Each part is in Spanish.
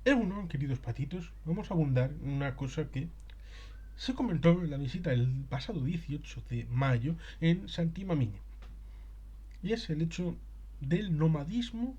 Bueno, queridos patitos, vamos a abundar en una cosa que se comentó en la visita el pasado 18 de mayo en Santimamiño. Y es el hecho del nomadismo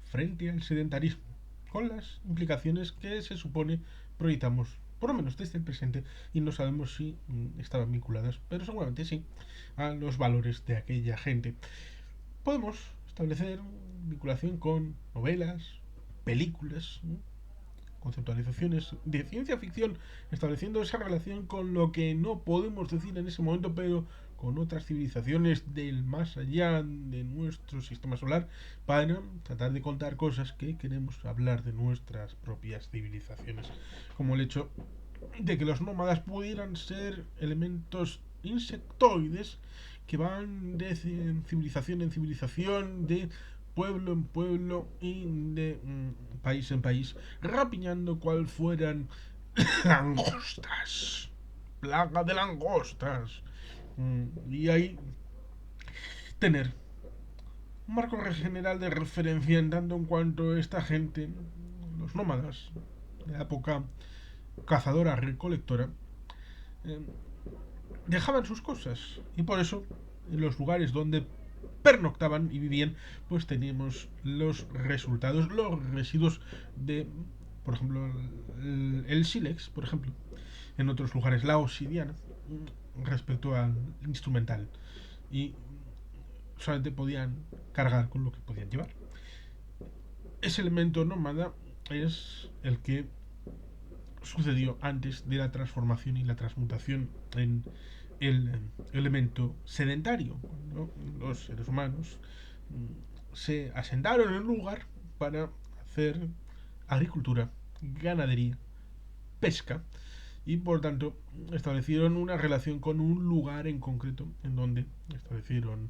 frente al sedentarismo, con las implicaciones que se supone proyectamos, por lo menos desde el presente, y no sabemos si estaban vinculadas, pero seguramente sí, a los valores de aquella gente. Podemos establecer vinculación con novelas, películas, conceptualizaciones de ciencia ficción, estableciendo esa relación con lo que no podemos decir en ese momento, pero con otras civilizaciones del más allá de nuestro sistema solar, para tratar de contar cosas que queremos hablar de nuestras propias civilizaciones, como el hecho de que los nómadas pudieran ser elementos insectoides que van de civilización en civilización, de pueblo en pueblo y de país en país, rapiñando cual fueran langostas, plaga de langostas. Y ahí tener un marco general de referencia en tanto en cuanto esta gente, los nómadas de la época cazadora recolectora, eh, dejaban sus cosas y por eso en los lugares donde pernoctaban y vivían pues teníamos los resultados, los residuos de, por ejemplo, el sílex, por ejemplo, en otros lugares la obsidiana respecto al instrumental, y solamente podían cargar con lo que podían llevar. Ese elemento nómada es el que sucedió antes de la transformación y la transmutación en el elemento sedentario, cuando los seres humanos se asentaron en un lugar para hacer agricultura, ganadería, pesca, y por tanto establecieron una relación con un lugar en concreto en donde establecieron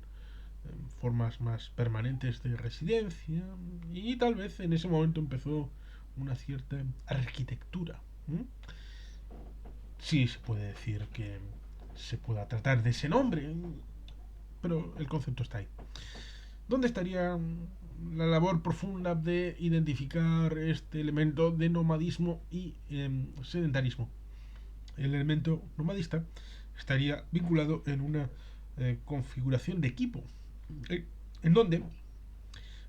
formas más permanentes de residencia, y tal vez en ese momento empezó una cierta arquitectura. Sí se puede decir que se pueda tratar de ese nombre, pero el concepto está ahí. ¿Dónde estaría la labor profunda de identificar este elemento de nomadismo y sedentarismo? El elemento nomadista estaría vinculado en una configuración de equipo, eh, en donde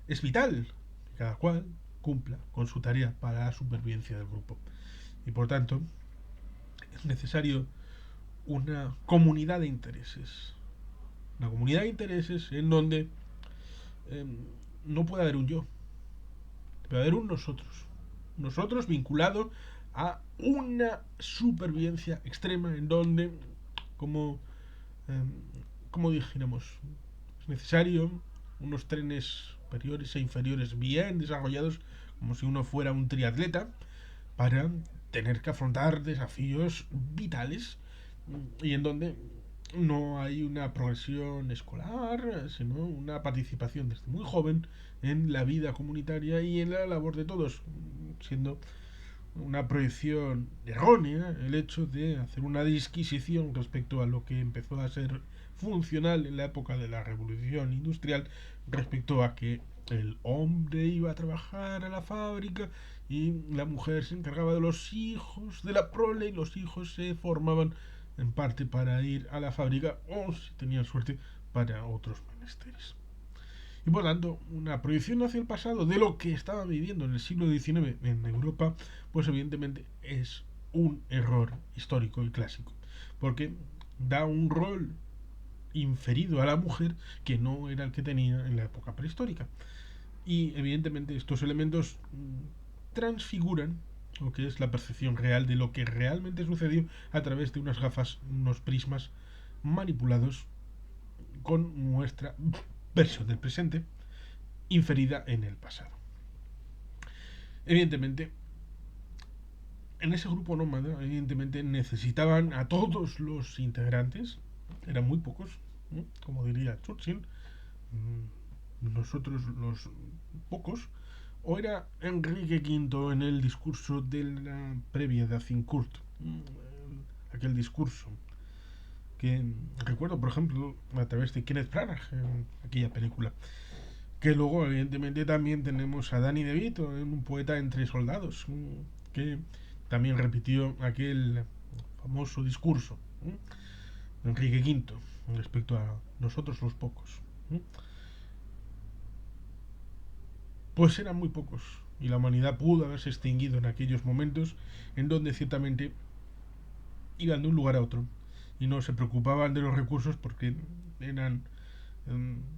es vital que cada cual cumpla con su tarea para la supervivencia del grupo. Y por tanto, es necesario una comunidad de intereses. Una comunidad de intereses en donde eh, no puede haber un yo, puede haber un nosotros. Nosotros vinculado a una supervivencia extrema en donde, como, eh, como dijéramos, es necesario unos trenes superiores e inferiores bien desarrollados, como si uno fuera un triatleta, para tener que afrontar desafíos vitales, y en donde no hay una progresión escolar, sino una participación desde muy joven en la vida comunitaria y en la labor de todos, siendo una proyección errónea el hecho de hacer una disquisición respecto a lo que empezó a ser funcional en la época de la revolución industrial, respecto a que el hombre iba a trabajar a la fábrica y la mujer se encargaba de los hijos, de la prole, y los hijos se formaban en parte para ir a la fábrica o, si tenían suerte, para otros menesteres. Y por tanto, una proyección hacia el pasado de lo que estaba viviendo en el siglo XIX en Europa, pues evidentemente es un error histórico y clásico, porque da un rol inferido a la mujer que no era el que tenía en la época prehistórica. Y evidentemente estos elementos transfiguran lo que es la percepción real de lo que realmente sucedió a través de unas gafas, unos prismas manipulados con nuestra versión del presente inferida en el pasado. Evidentemente, en ese grupo nómada, evidentemente necesitaban a todos los integrantes, eran muy pocos, ¿no? Como diría Churchill, nosotros los pocos, o era Enrique V en el discurso de la previa de Azincourt, aquel discurso que recuerdo, por ejemplo, a través de Kenneth Branagh en aquella película, Que luego, evidentemente, también tenemos a Danny DeVito, un poeta entre soldados, que también repitió aquel famoso discurso de Enrique V respecto a nosotros los pocos. Pues eran muy pocos, y la humanidad pudo haberse extinguido en aquellos momentos en donde ciertamente iban de un lugar a otro y no se preocupaban de los recursos porque eran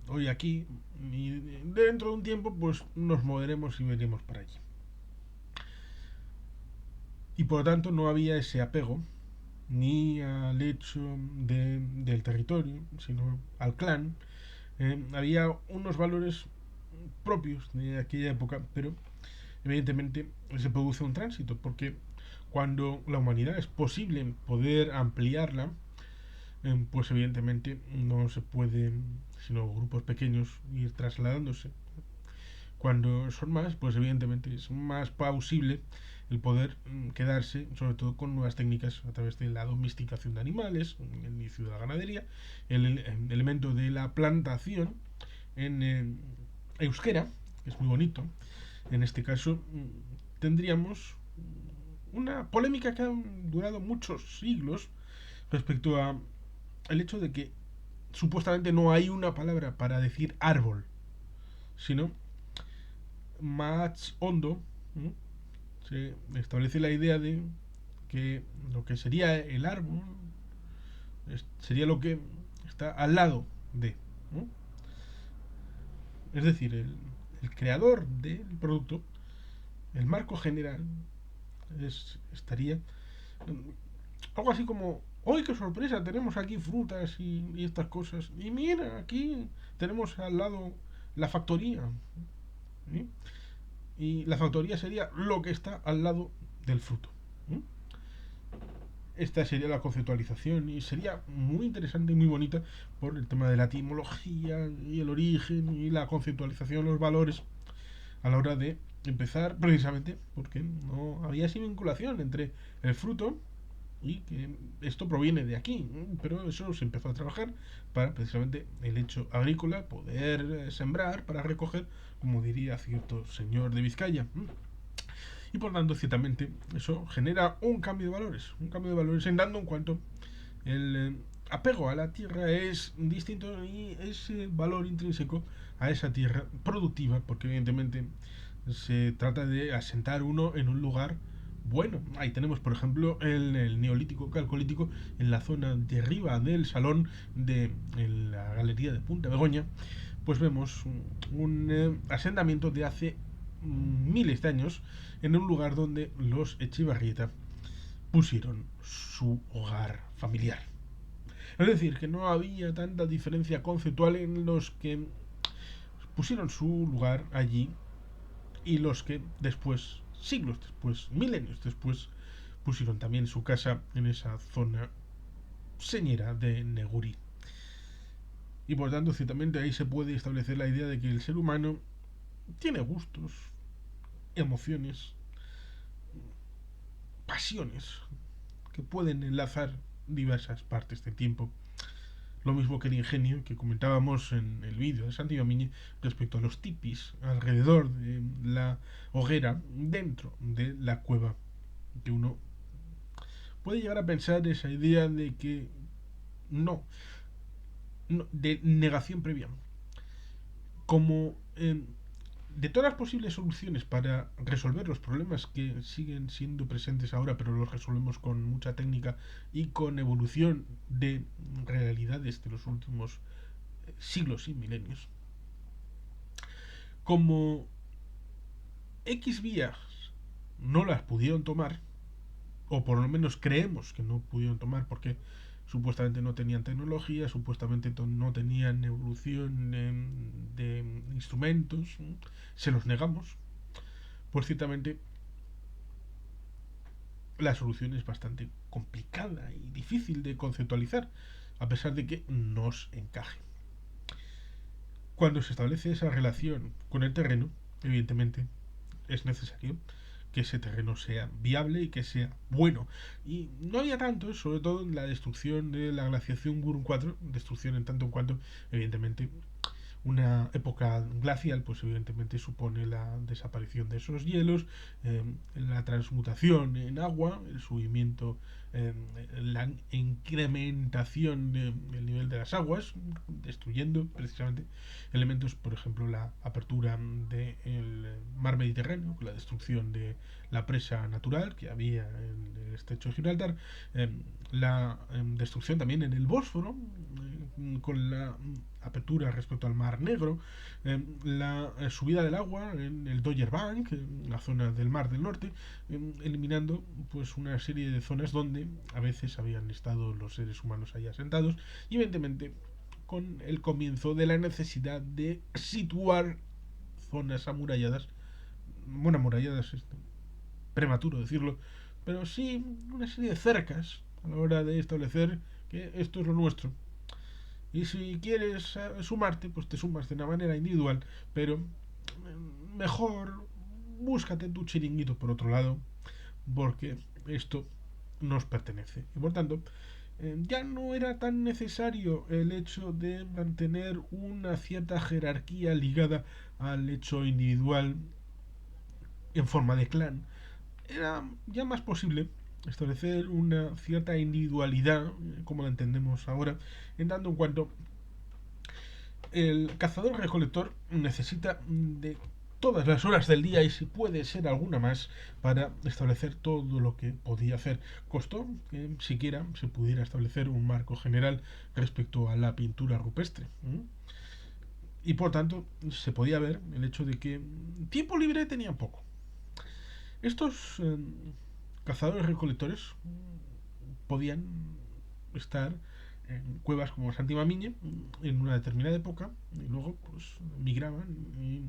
hoy aquí y dentro de un tiempo pues nos moveremos y veremos para allí. Y por lo tanto no había ese apego ni al hecho del territorio, sino al clan. Había unos valores propios de aquella época, pero evidentemente se produce un tránsito, porque cuando la humanidad es posible poder ampliarla, pues evidentemente no se puede, sino grupos pequeños, ir trasladándose. Cuando son más, pues evidentemente es más plausible el poder quedarse, sobre todo con nuevas técnicas a través de la domesticación de animales, el inicio de la ganadería, el elemento de la plantación en euskera, que es muy bonito. En este caso tendríamos una polémica que ha durado muchos siglos respecto a el hecho de que supuestamente no hay una palabra para decir árbol, sino más hondo, se establece la idea de que lo que sería el árbol sería lo que está al lado de, ¿no? Es decir, el creador del producto, el marco general, estaría algo así como: ¡Uy, qué sorpresa! Tenemos aquí frutas y estas cosas. Y mira, aquí tenemos al lado la factoría. ¿Sí? Y la factoría sería lo que está al lado del fruto. ¿Sí? Esta sería la conceptualización y sería muy interesante y muy bonita por el tema de la etimología y el origen y la conceptualización, los valores a la hora de empezar, precisamente porque no había esa vinculación entre el fruto y que esto proviene de aquí, pero eso se empezó a trabajar para precisamente el hecho agrícola, poder sembrar para recoger, como diría cierto señor de Vizcaya. Y por tanto, ciertamente, eso genera un cambio de valores en dando en cuanto el apego a la tierra es distinto y es valor intrínseco a esa tierra productiva, porque evidentemente se trata de asentar uno en un lugar bueno. Ahí tenemos, por ejemplo, el neolítico calcolítico en la zona de arriba del salón de la galería de Punta Begoña. Pues vemos un asentamiento de hace miles de años en un lugar donde los Echevarrieta pusieron su hogar familiar. Es decir, que no había tanta diferencia conceptual en los que pusieron su lugar allí y los que después, siglos después, milenios después, pusieron también su casa en esa zona señera de Negurí. Y por tanto, ciertamente ahí se puede establecer la idea de que el ser humano tiene gustos, emociones, pasiones que pueden enlazar diversas partes del tiempo. Lo mismo que el ingenio que comentábamos en el vídeo de Santi Domingue respecto a los tipis alrededor de la hoguera dentro de la cueva. Que uno puede llegar a pensar esa idea de que no, de negación previa. Como de todas las posibles soluciones para resolver los problemas que siguen siendo presentes ahora, pero los resolvemos con mucha técnica y con evolución de realidades de los últimos siglos y milenios, como X vías no las pudieron tomar, o por lo menos creemos que no pudieron tomar porque supuestamente no tenían tecnología, supuestamente no tenían evolución de instrumentos, se los negamos, pues ciertamente la solución es bastante complicada y difícil de conceptualizar, a pesar de que nos encaje. Cuando se establece esa relación con el terreno, evidentemente es necesario que ese terreno sea viable y que sea bueno. Y no había tanto, sobre todo en la destrucción de la glaciación Gurun 4, destrucción en tanto en cuanto, evidentemente, una época glacial, pues evidentemente supone la desaparición de esos hielos, la transmutación en agua, el subimiento, la incrementación del nivel de las aguas, destruyendo precisamente elementos, por ejemplo, la apertura del mar Mediterráneo, la destrucción de la presa natural que había en el estrecho de Gibraltar, la destrucción también en el Bósforo, con la apertura respecto al Mar Negro, la subida del agua en el Dogger Bank, en la zona del Mar del Norte, eliminando pues una serie de zonas donde a veces habían estado los seres humanos ahí asentados, y evidentemente con el comienzo de la necesidad de situar zonas amuralladas, bueno, amuralladas es prematuro decirlo, pero sí una serie de cercas a la hora de establecer que esto es lo nuestro. Y si quieres sumarte, pues te sumas de una manera individual, pero mejor búscate tu chiringuito por otro lado, porque esto nos pertenece. Y por tanto, ya no era tan necesario el hecho de mantener una cierta jerarquía ligada al hecho individual en forma de clan. Era ya más posible establecer una cierta individualidad, como la entendemos ahora, en tanto en cuanto el cazador-recolector necesita de todas las horas del día y si puede ser alguna más para establecer todo lo que podía hacer. Costó que siquiera se pudiera establecer un marco general respecto a la pintura rupestre. Y por tanto se podía ver el hecho de que tiempo libre tenían poco. Estos cazadores-recolectores podían estar en cuevas como Santimamiñe en una determinada época y luego pues migraban y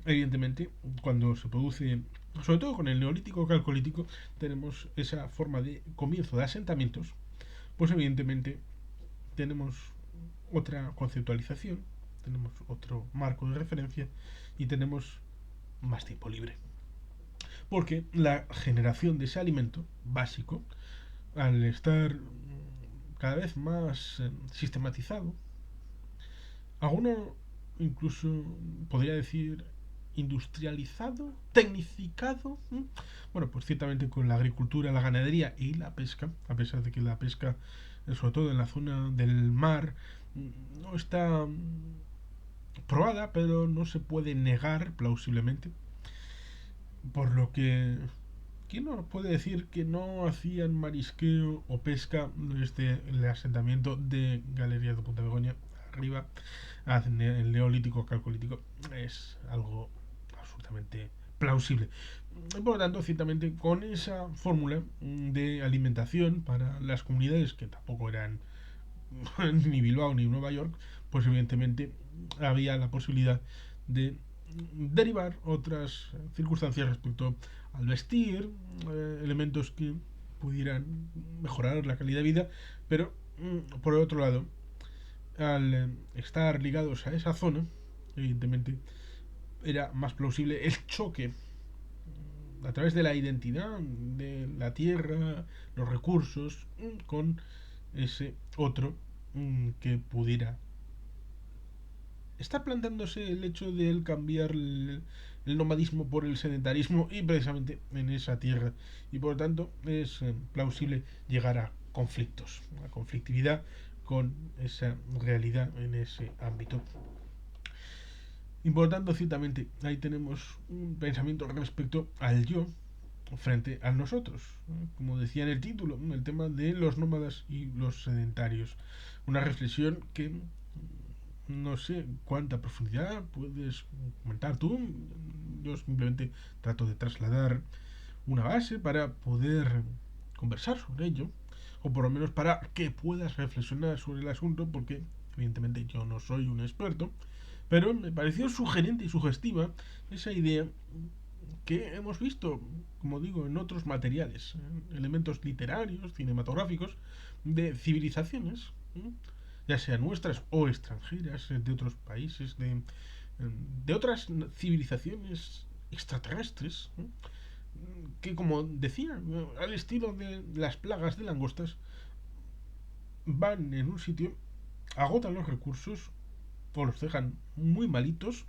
evidentemente cuando se produce, sobre todo con el neolítico calcolítico, tenemos esa forma de comienzo de asentamientos, pues evidentemente tenemos otra conceptualización, tenemos otro marco de referencia y tenemos más tiempo libre, porque la generación de ese alimento básico, al estar cada vez más sistematizado, alguno incluso podría decir industrializado, tecnificado. Bueno, pues ciertamente con la agricultura, la ganadería y la pesca, a pesar de que la pesca, sobre todo en la zona del mar, no está probada, pero no se puede negar plausiblemente, por lo que ¿quién nos puede decir que no hacían marisqueo o pesca desde el asentamiento de Galerías de Punta Begoña arriba hacen el neolítico calcolítico? Es algo absolutamente plausible. Por lo tanto, ciertamente con esa fórmula de alimentación para las comunidades que tampoco eran ni Bilbao ni Nueva York, pues evidentemente había la posibilidad de derivar otras circunstancias respecto al vestir, elementos que pudieran mejorar la calidad de vida, pero por el otro lado, al estar ligados a esa zona, evidentemente era más plausible el choque a través de la identidad de la tierra, los recursos, con ese otro que pudiera está plantándose el hecho de él cambiar el nomadismo por el sedentarismo y precisamente en esa tierra, y por lo tanto es plausible llegar a conflictos, a conflictividad con esa realidad en ese ámbito. Y por lo tanto, ciertamente, ahí tenemos un pensamiento respecto al yo frente a nosotros. Como decía en el título, el tema de los nómadas y los sedentarios. Una reflexión que no sé cuánta profundidad puedes comentar tú. Yo simplemente trato de trasladar una base para poder conversar sobre ello, o por lo menos para que puedas reflexionar sobre el asunto, porque evidentemente yo no soy un experto, pero me pareció sugerente y sugestiva esa idea que hemos visto, como digo, en otros materiales, elementos literarios, cinematográficos, de civilizaciones, ya sean nuestras o extranjeras, de otros países, de otras civilizaciones extraterrestres, que como decía, al estilo de las plagas de langostas, van en un sitio agotan los recursos o los dejan muy malitos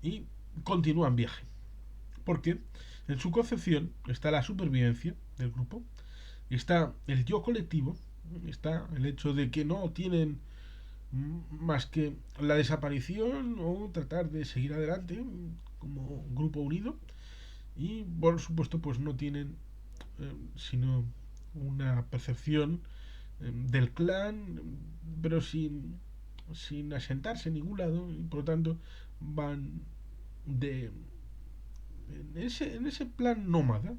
y continúan viaje. Porque en su concepción está la supervivencia del grupo, está el yo colectivo, está el hecho de que no tienen más que la desaparición o tratar de seguir adelante como grupo unido, y por supuesto pues no tienen sino una percepción del clan, pero sin asentarse en ningún lado, y por lo tanto van de en ese plan nómada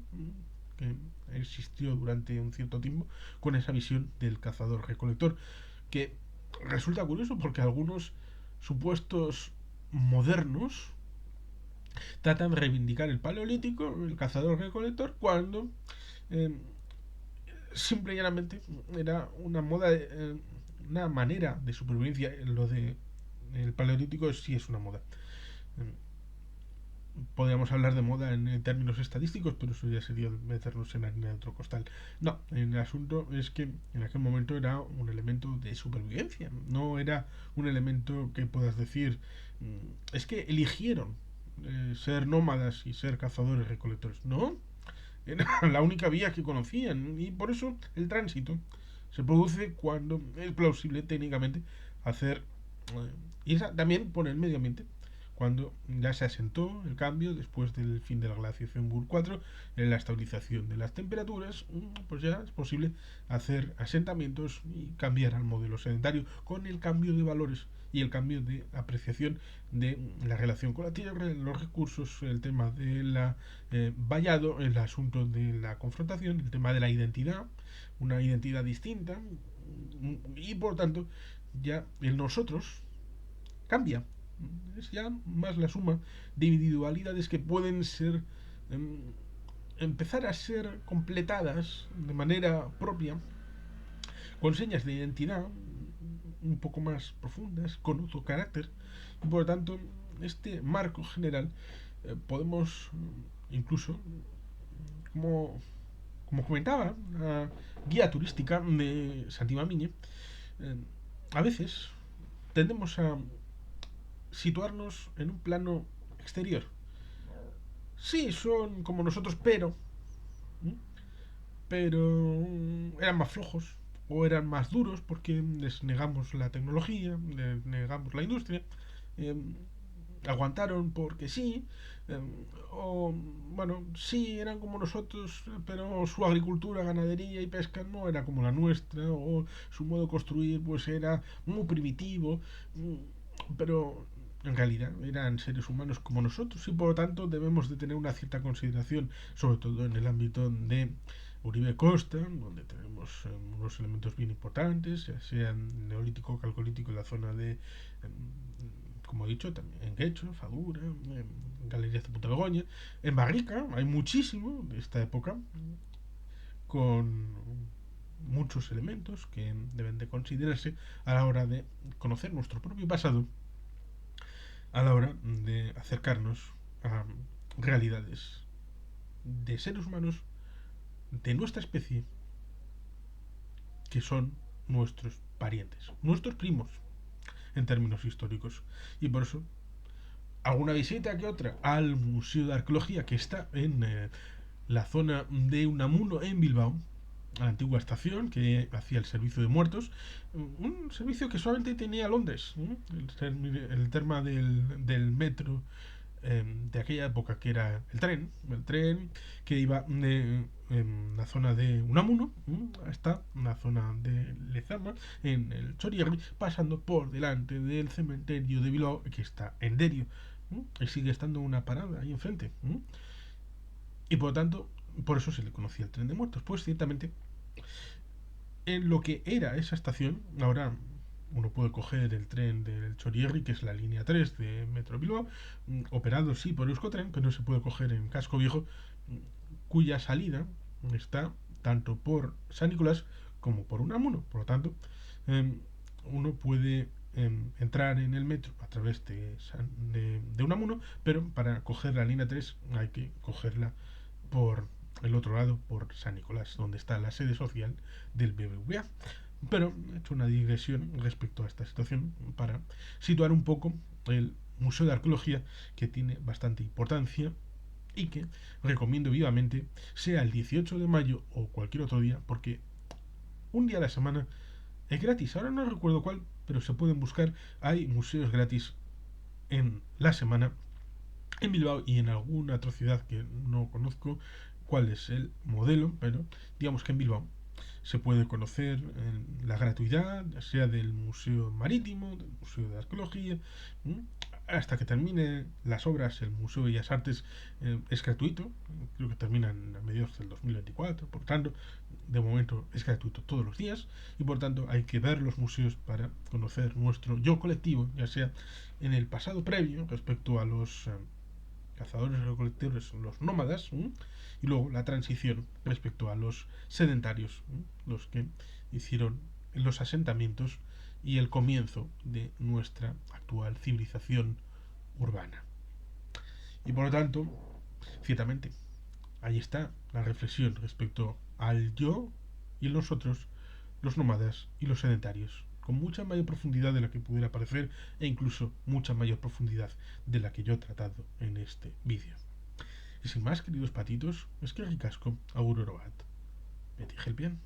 que existió durante un cierto tiempo, con esa visión del cazador-recolector, que resulta curioso porque algunos supuestos modernos tratan de reivindicar el paleolítico, el cazador-recolector, cuando eh, simple y llanamente era una moda, una manera de supervivencia. Lo de el paleolítico sí es una moda. Podríamos hablar de moda en términos estadísticos, pero eso ya sería meternos en la harina de otro costal. No, el asunto es que en aquel momento era un elemento de supervivencia, no era un elemento que puedas decir, es que eligieron ser nómadas y ser cazadores recolectores. No, era la única vía que conocían, y por eso el tránsito se produce cuando es plausible técnicamente hacer y esa también por el medio ambiente, cuando ya se asentó el cambio después del fin de la glaciación Bur 4, en la estabilización de las temperaturas, pues ya es posible hacer asentamientos y cambiar al modelo sedentario con el cambio de valores y el cambio de apreciación de la relación con la tierra, los recursos, el tema de la vallado, el asunto de la confrontación, el tema de la identidad, una identidad distinta, y por tanto ya el nosotros cambia. Es ya más la suma de individualidades que pueden ser empezar a ser completadas de manera propia con señas de identidad un poco más profundas, con otro carácter, y por lo tanto este marco general podemos incluso, como comentaba la guía turística de Santimamiñe, eh, a veces tendemos a situarnos en un plano exterior. Sí, son como nosotros, pero eran más flojos o eran más duros porque les negamos la tecnología, les negamos la industria, eh, aguantaron porque sí, eh, o bueno, sí eran como nosotros, pero su agricultura, ganadería y pesca no era como la nuestra, o su modo de construir pues era muy primitivo, pero en realidad eran seres humanos como nosotros, y por lo tanto debemos de tener una cierta consideración, sobre todo en el ámbito de Uribe Costa, donde tenemos unos elementos bien importantes, ya sean neolítico, calcolítico, en la zona de, como he dicho, también en Guecho, Fadura, en Galerías de Puta Begoña. En Barrica hay muchísimo de esta época, con muchos elementos que deben de considerarse a la hora de conocer nuestro propio pasado, a la hora de acercarnos a realidades de seres humanos de nuestra especie que son nuestros parientes, nuestros primos en términos históricos. Y por eso alguna visita que otra al Museo de Arqueología, que está en la zona de Unamuno en Bilbao, a la antigua estación que hacía el servicio de muertos, un servicio que solamente tenía Londres, el tema del metro de aquella época, que era el tren que iba de la zona de Unamuno hasta la zona de Lezama, en el Chorierri, pasando por delante del cementerio de Bilbao, que está en Derio, y sigue estando una parada ahí enfrente, y por lo tanto, por eso se le conocía el tren de muertos. Pues ciertamente, en lo que era esa estación, ahora uno puede coger el tren del Chorierri, que es la línea 3 de Metro Bilbao, operado sí por Euskotren, pero se puede coger en Casco Viejo, cuya salida está tanto por San Nicolás como por Unamuno. Por lo tanto, uno puede entrar en el metro a través de Unamuno, pero para coger la línea 3 hay que cogerla por el otro lado, por San Nicolás, donde está la sede social del BBVA. Pero he hecho una digresión respecto a esta situación para situar un poco el Museo de Arqueología, que tiene bastante importancia y que recomiendo vivamente, sea el 18 de mayo o cualquier otro día, porque un día a la semana es gratis. Ahora no recuerdo cuál, pero se pueden buscar. Hay museos gratis en la semana en Bilbao y en alguna otra ciudad que no conozco cuál es el modelo, pero digamos que en Bilbao se puede conocer la gratuidad, ya sea del Museo Marítimo, del Museo de Arqueología, hasta que termine las obras. El Museo de Bellas Artes es gratuito, creo que terminan a mediados del 2024, por tanto, de momento es gratuito todos los días y por tanto hay que ver los museos para conocer nuestro yo colectivo, ya sea en el pasado previo respecto a los cazadores recolectores, los nómadas, y luego la transición respecto a los sedentarios, los que hicieron los asentamientos y el comienzo de nuestra actual civilización urbana. Y por lo tanto, ciertamente, ahí está la reflexión respecto al yo y los otros, los nómadas y los sedentarios, con mucha mayor profundidad de la que pudiera parecer e incluso mucha mayor profundidad de la que yo he tratado en este vídeo. Y sin más, queridos patitos, es que ricasco, auguro robat. Beti helpien.